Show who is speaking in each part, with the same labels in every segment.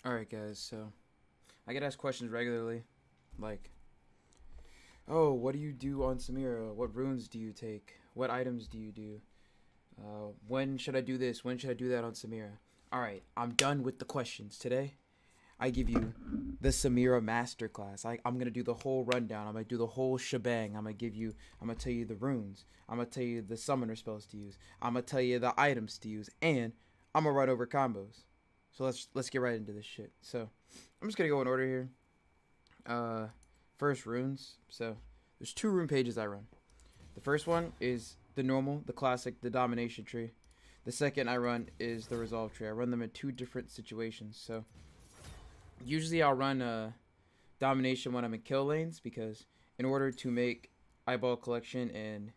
Speaker 1: Alright, guys, so I get asked questions regularly, like, oh, what do you do on Samira? What runes do you take? What items do you do? When should I do this? When should I do that on Samira? Alright, I'm done with the questions. Today, I give you the Samira Masterclass. I'm going to do the whole rundown. I'm going to do the whole shebang. I'm going to tell you the runes. I'm going to tell you the summoner spells to use. I'm going to tell you the items to use. And I'm going to run over combos. So let's get right into this shit. So I'm just gonna go in order here. First runes. So there's two rune pages I run. The first one is the normal, the classic, the domination tree. The second I run is the resolve tree. I run them in two different situations. So usually I'll run domination when I'm in kill lanes, because in order to make eyeball collection and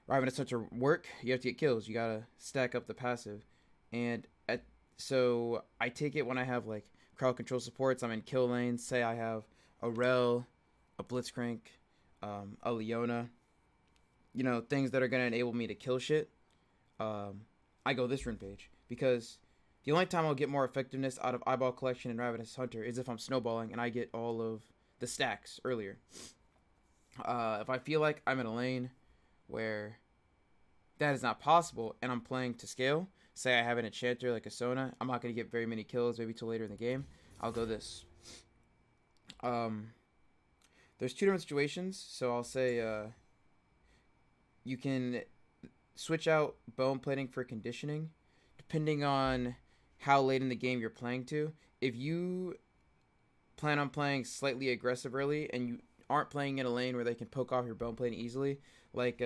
Speaker 1: Ravenous Hunter work, you have to get kills. You gotta stack up the passive, and so I take it when I have like crowd control supports. I'm in kill lanes. Say I have a Rel, a Blitzcrank, a Leona. You know, things that are gonna enable me to kill shit. I go this rune page, because the only time I'll get more effectiveness out of eyeball collection and Ravenous Hunter is if I'm snowballing and I get all of the stacks earlier. If I feel like I'm in a lane where that is not possible and I'm playing to scale, say I have an enchanter like a Sona, I'm not going to get very many kills, maybe till later in the game, I'll go this. There's two different situations, so I'll say you can switch out bone plating for conditioning, depending on how late in the game you're playing to. If you plan on playing slightly aggressive early and you aren't playing in a lane where they can poke off your bone plating easily, like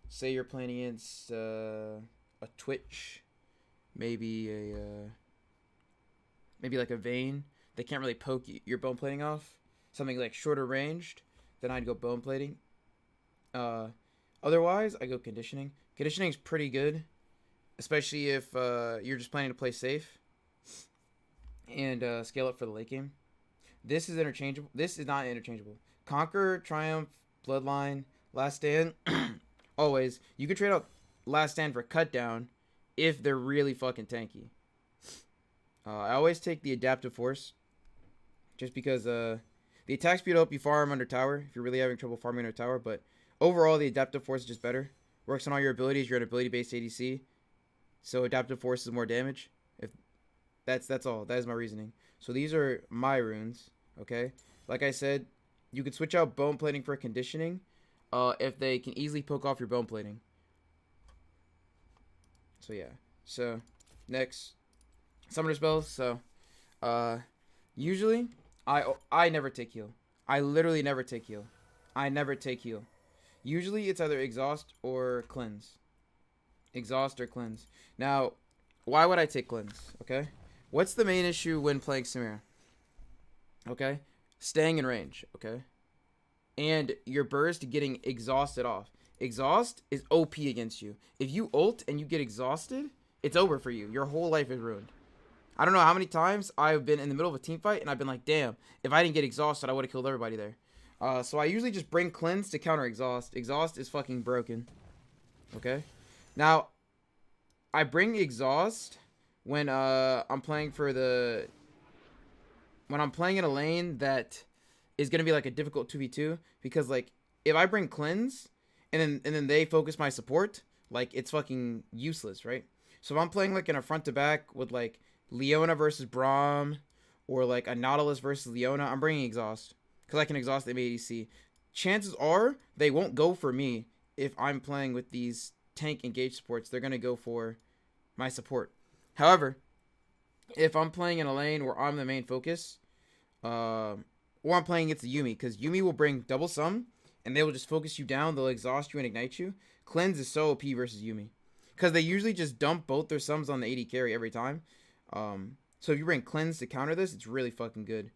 Speaker 1: say you're playing against a Twitch, maybe like a Vayne, they can't really poke your bone plating off. Something like shorter ranged, then I'd go bone plating. Otherwise, I go conditioning. Conditioning is pretty good, especially if you're just planning to play safe and scale up for the late game. This is interchangeable. This is not interchangeable. Conquer, Triumph, Bloodline, Last Stand. Always, you can trade out Last Stand for Cut Down if they're really fucking tanky. I always take the Adaptive Force, just because the attack speed will help you farm under tower if you're really having trouble farming under tower. But overall, the Adaptive Force is just better. Works on all your abilities. You're an ability-based ADC, so Adaptive Force is more damage. If that's all. That is my reasoning. So these are my runes. Okay, like I said, you can switch out bone plating for conditioning if they can easily poke off your bone plating. So yeah. So next, summoner spells. So usually I never take heal. I literally never take heal. I never take heal. Usually it's either exhaust or cleanse. Exhaust or cleanse. Now, why would I take cleanse? Okay, what's the main issue when playing Samira? Okay, staying in range. Okay, and your burst getting exhausted off. Exhaust is OP against you. If you ult and you get exhausted, it's over for you. Your whole life is ruined. I don't know how many times I've been in the middle of a team fight and I've been like, damn, if I didn't get exhausted, I would have killed everybody there. So I usually just bring cleanse to counter exhaust. Exhaust is fucking broken. Okay, now I bring exhaust when I'm playing in a lane that is gonna be like a difficult 2v2, because like if I bring cleanse and then they focus my support, like it's fucking useless, right? So if I'm playing like in a front to back with like Leona versus Braum, or like a Nautilus versus Leona, I'm bringing exhaust because I can exhaust the ADC. Chances are they won't go for me if I'm playing with these tank engage supports. They're gonna go for my support. However, if I'm playing in a lane where I'm the main focus, or I'm playing against the Yuumi, because Yuumi will bring double sum and they will just focus you down. They'll exhaust you and ignite you. Cleanse is so OP versus Yuumi, because they usually just dump both their sums on the AD carry every time. So if you bring cleanse to counter this, it's really fucking good.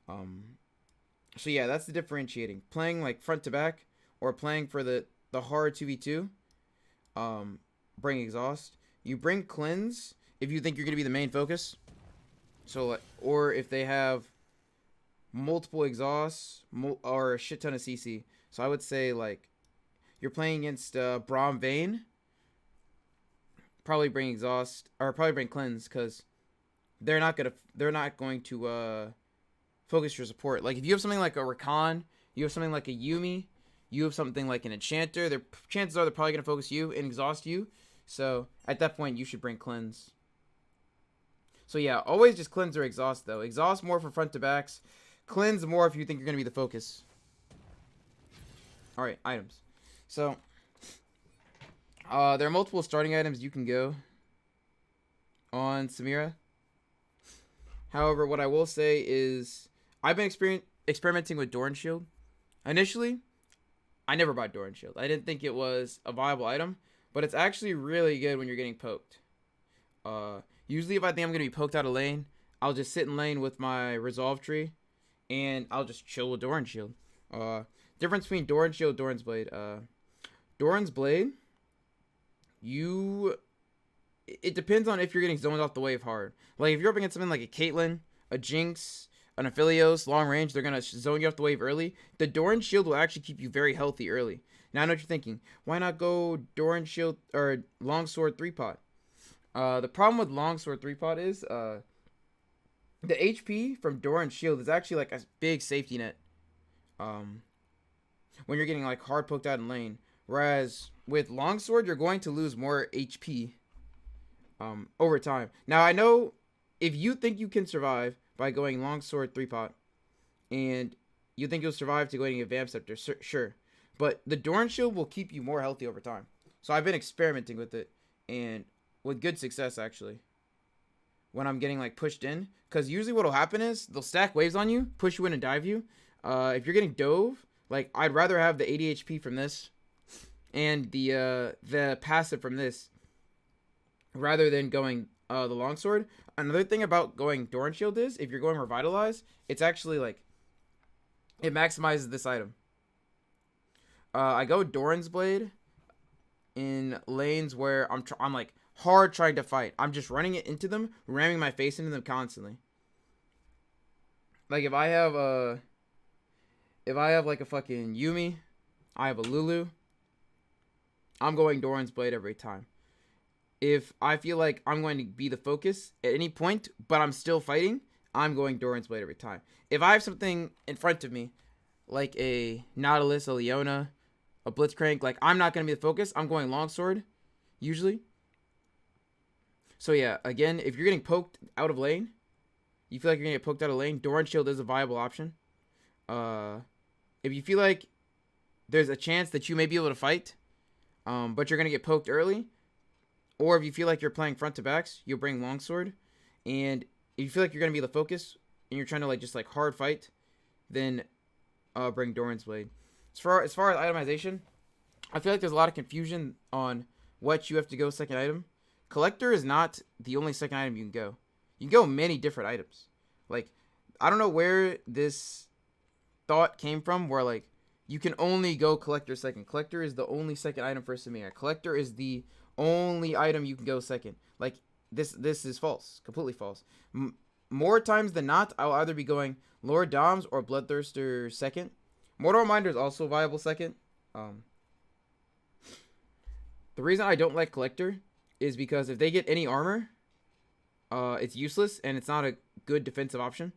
Speaker 1: So yeah, that's the differentiating. Playing like front to back or playing for the hard 2v2, bring exhaust. You bring cleanse if you think you're gonna be the main focus. So or if they have multiple exhausts or a shit ton of CC. So I would say like you're playing against Braum Vayne, probably bring exhaust or probably bring cleanse, because they're not going to focus your support. Like if you have something like a Rakan, you have something like a Yumi, you have something like an Enchanter, their chances are they're probably gonna focus you and exhaust you. So at that point, you should bring cleanse. So yeah, always just cleanse or exhaust though. Exhaust more for front to backs. Cleanse more if you think you're gonna be the focus. All right, items. So there are multiple starting items you can go on Samira. However, what I will say is I've been experimenting with Doran Shield. Initially, I never bought Doran Shield. I didn't think it was a viable item, but it's actually really good when you're getting poked. Usually if I think I'm going to be poked out of lane, I'll just sit in lane with my Resolve Tree, and I'll just chill with Doran Shield. Difference between Doran Shield, Doran's Blade. Doran's Blade, it depends on if you're getting zoned off the wave hard. Like if you're up against something like a Caitlyn, a Jinx, an Aphelios, long range, they're going to zone you off the wave early. The Doran Shield will actually keep you very healthy early. Now I know what you're thinking. Why not go Doran Shield or Longsword 3-pot? The problem with Longsword 3-pot is the HP from Doran Shield is actually like a big safety net. When you're getting like hard poked out in lane. Whereas with Longsword, you're going to lose more HP over time. Now I know if you think you can survive by going Longsword 3-pot, and you think you'll survive to going Advanced Scepter, sure. But the Doran Shield will keep you more healthy over time. So I've been experimenting with it, and with good success actually. When I'm getting like pushed in, because usually what'll happen is they'll stack waves on you, push you in and dive you. If you're getting dove, like I'd rather have the 80 HP from this and the passive from this rather than going the longsword. Another thing about going Doran Shield is if you're going Revitalize, it's actually like it maximizes this item. I go Doran's Blade in lanes where I'm like hard trying to fight. I'm just running it into them, ramming my face into them constantly. Like if I have like a fucking Yumi, I have a Lulu, I'm going Doran's Blade every time. If I feel like I'm going to be the focus at any point, but I'm still fighting, I'm going Doran's Blade every time. If I have something in front of me, like a Nautilus, a Leona, a Blitzcrank, like I'm not going to be the focus, I'm going Longsword, usually. So yeah, again, if you're getting poked out of lane, you feel like you're going to get poked out of lane, Doran Shield is a viable option. If you feel like there's a chance that you may be able to fight, but you're going to get poked early, or if you feel like you're playing front to backs, you'll bring Longsword. And if you feel like you're going to be the focus and you're trying to like just like hard fight, then bring Doran's Blade. As far as itemization, I feel like there's a lot of confusion on what you have to go second item. Collector is not the only second item you can go. You can go many different items. Like, I don't know where this thought came from where like you can only go Collector second. Collector is the only second item for Samira. Collector is the only item you can go second. Like this is false, completely false. More times than not, I'll either be going Lord Doms or Bloodthirster second. Mortal Reminder is also viable second. The reason I don't like Collector is because if they get any armor, it's useless and it's not a good defensive option.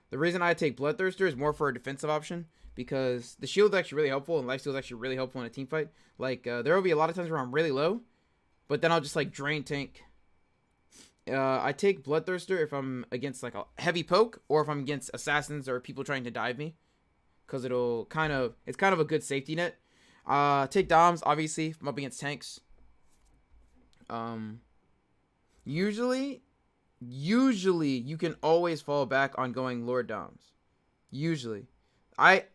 Speaker 1: The reason I take Bloodthirster is more for a defensive option because the shield is actually really helpful and lifesteal is actually really helpful in a team fight. Like there will be a lot of times where I'm really low, but then I'll just like drain tank. I take Bloodthirster if I'm against like a heavy poke or if I'm against assassins or people trying to dive me, because it's kind of a good safety net. Take Doms obviously if I'm up against tanks. Usually you can always fall back on going Lord Doms. Usually.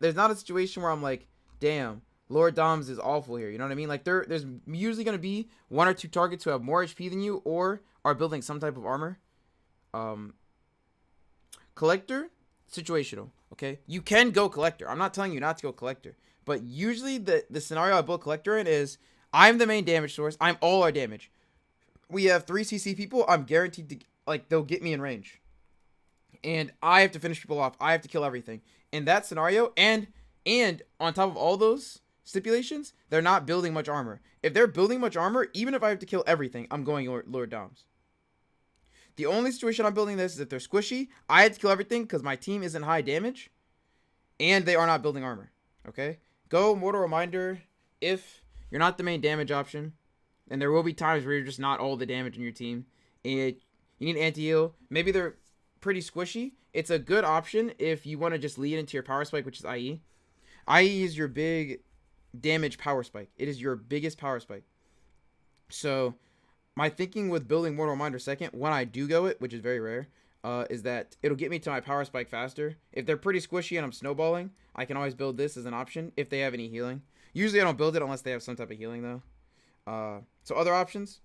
Speaker 1: There's not a situation where I'm like, damn, Lord Doms is awful here. You know what I mean? Like there's usually going to be one or two targets who have more HP than you or are building some type of armor. Collector, situational, okay? You can go Collector. I'm not telling you not to go Collector. But usually the scenario I build Collector in is I'm the main damage source. I'm all our damage. We have 3 CC people. I'm guaranteed to, like, they'll get me in range. And I have to finish people off. I have to kill everything. In that scenario, and on top of all those stipulations, they're not building much armor. If they're building much armor, even if I have to kill everything, I'm going Lord Doms. The only situation I'm building this is if they're squishy. I had to kill everything because my team isn't high damage. And they are not building armor. Okay? Go Mortal Reminder if you're not the main damage option. And there will be times where you're just not all the damage in your team. And you need anti-heal. Maybe they're pretty squishy. It's a good option if you want to just lead into your power spike, which is IE. IE is your big damage power spike. It is your biggest power spike. So my thinking with building Mortal Reminder second, when I do go it, which is very rare, is that it'll get me to my power spike faster. If they're pretty squishy and I'm snowballing, I can always build this as an option if they have any healing. Usually I don't build it unless they have some type of healing though. So other options.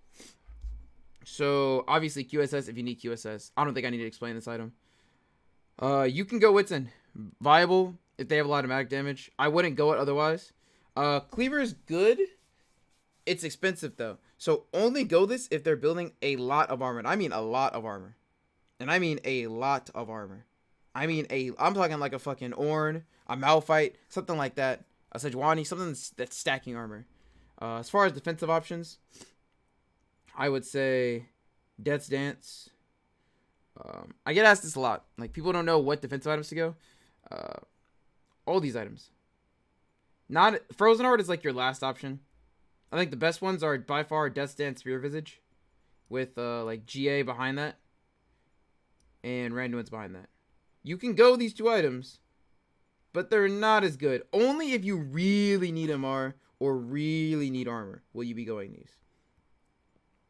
Speaker 1: So obviously QSS if you need QSS. I don't think I need to explain this item. You can go Whitson. Viable if they have a lot of magic damage. I wouldn't go it otherwise. Cleaver is good. It's expensive though. So only go this if they're building a lot of armor. And I mean a lot of armor. And I mean a lot of armor. I'm talking like a fucking Ornn, a Malphite, something like that. A Sejuani, something that's stacking armor. As far as defensive options, I would say Death's Dance. I get asked this a lot. Like, people don't know what defensive items to go. All these items. Not Frozen Heart is like your last option. I think the best ones are by far Death's Dance, Spear Visage, with like GA behind that, and Randuin's behind that. You can go these two items, but they're not as good. Only if you really need MR or really need armor will you be going these.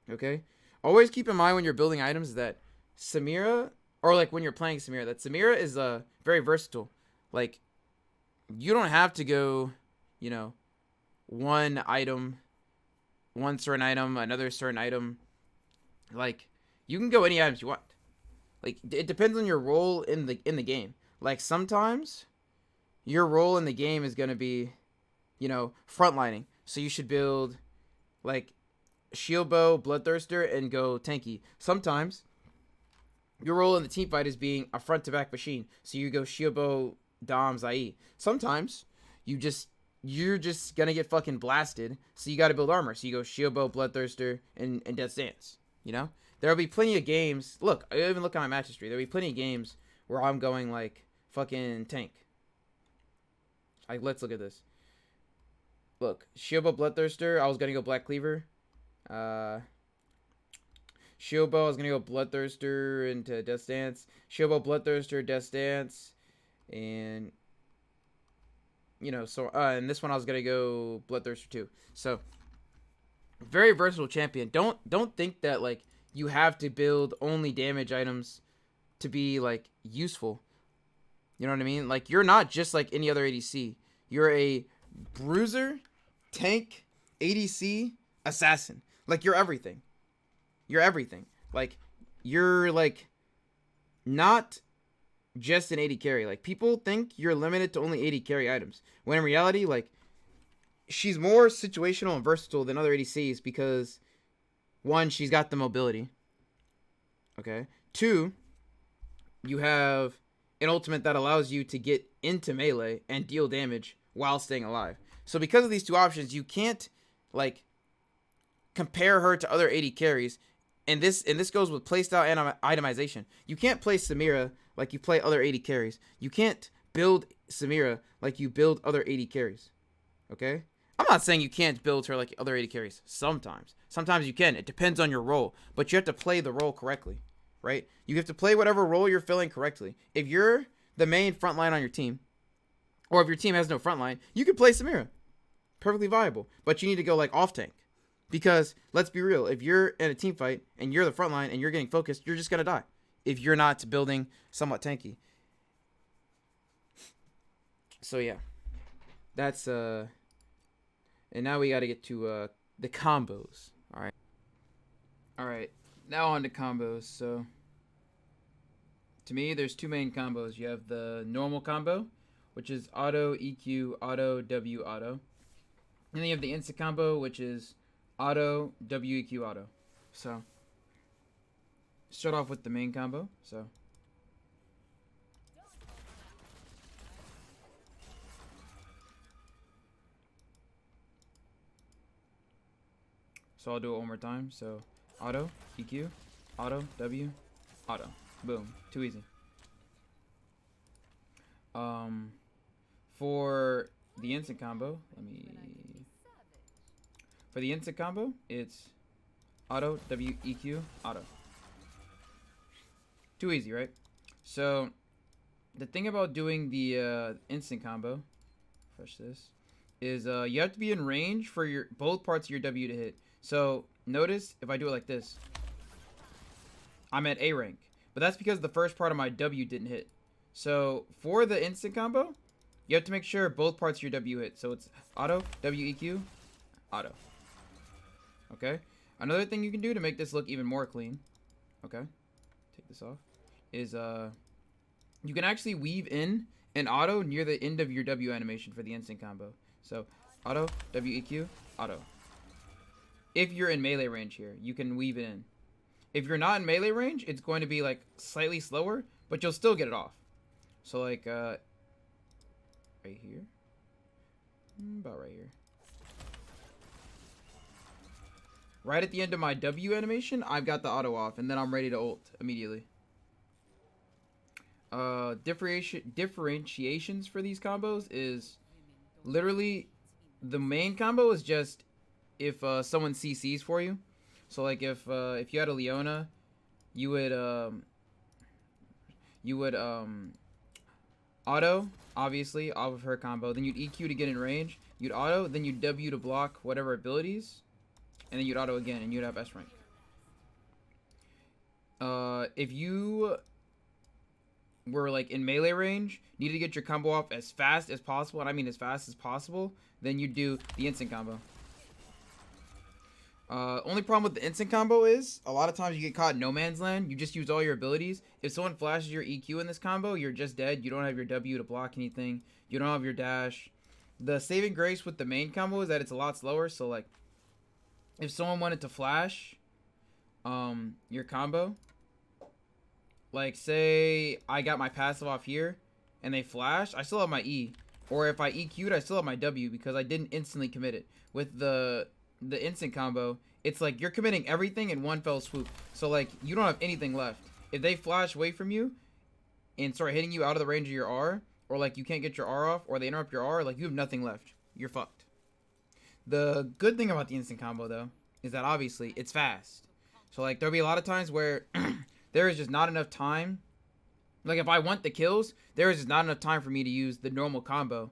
Speaker 1: Okay? Always keep in mind when you're building items that Samira, or like when you're playing Samira, that Samira is very versatile. Like, you don't have to go, you know, one certain item, another certain item. Like, you can go any items you want. Like, it depends on your role in the game. Like, sometimes your role in the game is going to be, you know, frontlining. So you should build, like, Shield Bow, Bloodthirster, and go tanky. Sometimes your role in the team fight is being a front-to-back machine. So you go Shield Bow, Doms, IE. Sometimes you're just going to get fucking blasted. So you got to build armor. So you go Shield Bow, Bloodthirster, and Death's Dance. You know? There'll be plenty of games. Look, I even look at my match history. There'll be plenty of games where I'm going like fucking tank. Like, let's look at this. Look, Shield Bow, Bloodthirster. I was gonna go Black Cleaver. Shield Bow. I was gonna go Bloodthirster into Death's Dance. Shield Bow, Bloodthirster, Death's Dance, and you know. So, and this one I was gonna go Bloodthirster too. So, very versatile champion. Don't think that like you have to build only damage items to be like useful. You know what I mean? Like, you're not just like any other ADC. You're a bruiser, tank, ADC, assassin. Like, you're everything. You're everything. Like, you're like not just an AD carry. Like, people think you're limited to only AD carry items, when in reality, like, she's more situational and versatile than other ADCs because, one, she's got the mobility. Okay. Two, you have an ultimate that allows you to get into melee and deal damage while staying alive. So because of these two options, you can't like compare her to other AD carries. And this goes with playstyle and itemization. You can't play Samira like you play other AD carries. You can't build Samira like you build other AD carries. Okay? I'm not saying you can't build her like other AD carries. Sometimes you can. It depends on your role. But you have to play the role correctly. Right? You have to play whatever role you're filling correctly. If you're the main frontline on your team, or if your team has no frontline, you can play Samira. Perfectly viable. But you need to go like off tank. Because, let's be real, if you're in a team fight and you're the frontline and you're getting focused, you're just going to die. If you're not building somewhat tanky. So yeah. That's, and now we got to get to the combos. Alright. Now on to combos. So, to me, there's two main combos. You have the normal combo, which is auto, EQ, auto, W, auto. And then you have the instant combo, which is auto, W, EQ, auto. So, start off with the main combo. So I'll do it one more time. So, auto, EQ, auto, W, auto. Boom. Too easy. For the instant combo, for the instant combo, it's auto, WEQ, auto. Too easy, right? So, the thing about doing the instant combo, push this, is you have to be in range for your both parts of your W to hit. So, notice if I do it like this, I'm at A rank. But that's because the first part of my W didn't hit. So, for the instant combo, you have to make sure both parts of your W hit. So, it's auto, WEQ, auto. Okay? Another thing you can do to make this look even more clean, okay, take this off, is you can actually weave in an auto near the end of your W animation for the instant combo. So, auto, WEQ, auto. If you're in melee range here, you can weave it in. If you're not in melee range, it's going to be like slightly slower, but you'll still get it off. So like right here, about right here. Right at the end of my W animation, I've got the auto off, and then I'm ready to ult immediately. Differentiations for these combos is literally the main combo is just if someone CCs for you. So like if you had a Leona, you would auto obviously off of her combo, then you'd EQ to get in range, you'd auto, then you'd W to block whatever abilities, and then you'd auto again, and you'd have S rank. If you were like in melee range, needed to get your combo off as fast as possible, and I mean as fast as possible, then you do the instant combo. Only problem with the instant combo is a lot of times you get caught in no man's land. You just use all your abilities. If someone flashes your EQ in this combo, you're just dead. You don't have your W to block anything. You don't have your dash. The saving grace with the main combo is that it's a lot slower. So like, if someone wanted to flash, your combo, like say I got my passive off here, and they flash, I still have my E. Or if I EQ'd, I still have my W because I didn't instantly commit it. With the instant combo, it's like you're committing everything in one fell swoop. So like you don't have anything left. If they flash away from you and start hitting you out of the range of your R, or like you can't get your R off, or they interrupt your R, like you have nothing left. You're fucked. The good thing about the instant combo though is that obviously it's fast. So like there'll be a lot of times where there is just not enough time. Like if I want the kills, there is just not enough time for me to use the normal combo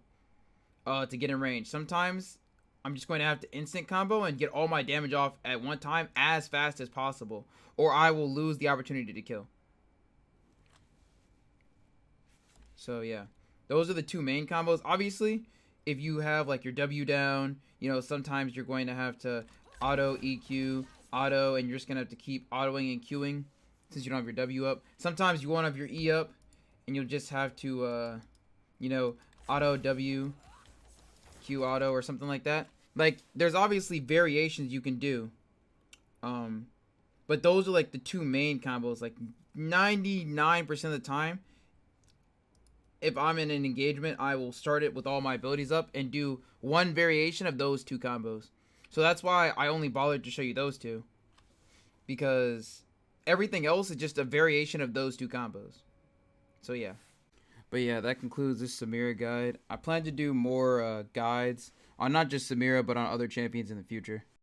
Speaker 1: to get in range. Sometimes I'm just going to have to instant combo and get all my damage off at one time as fast as possible, or I will lose the opportunity to kill. So yeah, those are the two main combos. Obviously, if you have like your W down, you know, sometimes you're going to have to auto, EQ, auto, and you're just going to have to keep autoing and queuing since you don't have your W up. Sometimes you won't have your E up, and you'll just have to, you know, auto, W, Q auto, or something like that. Like, there's obviously variations you can do. But those are like the two main combos. Like 99% of the time, if I'm in an engagement, I will start it with all my abilities up and do one variation of those two combos. So that's why I only bothered to show you those two, because everything else is just a variation of those two combos. So yeah. But yeah, that concludes this Samira guide. I plan to do more guides on not just Samira, but on other champions in the future.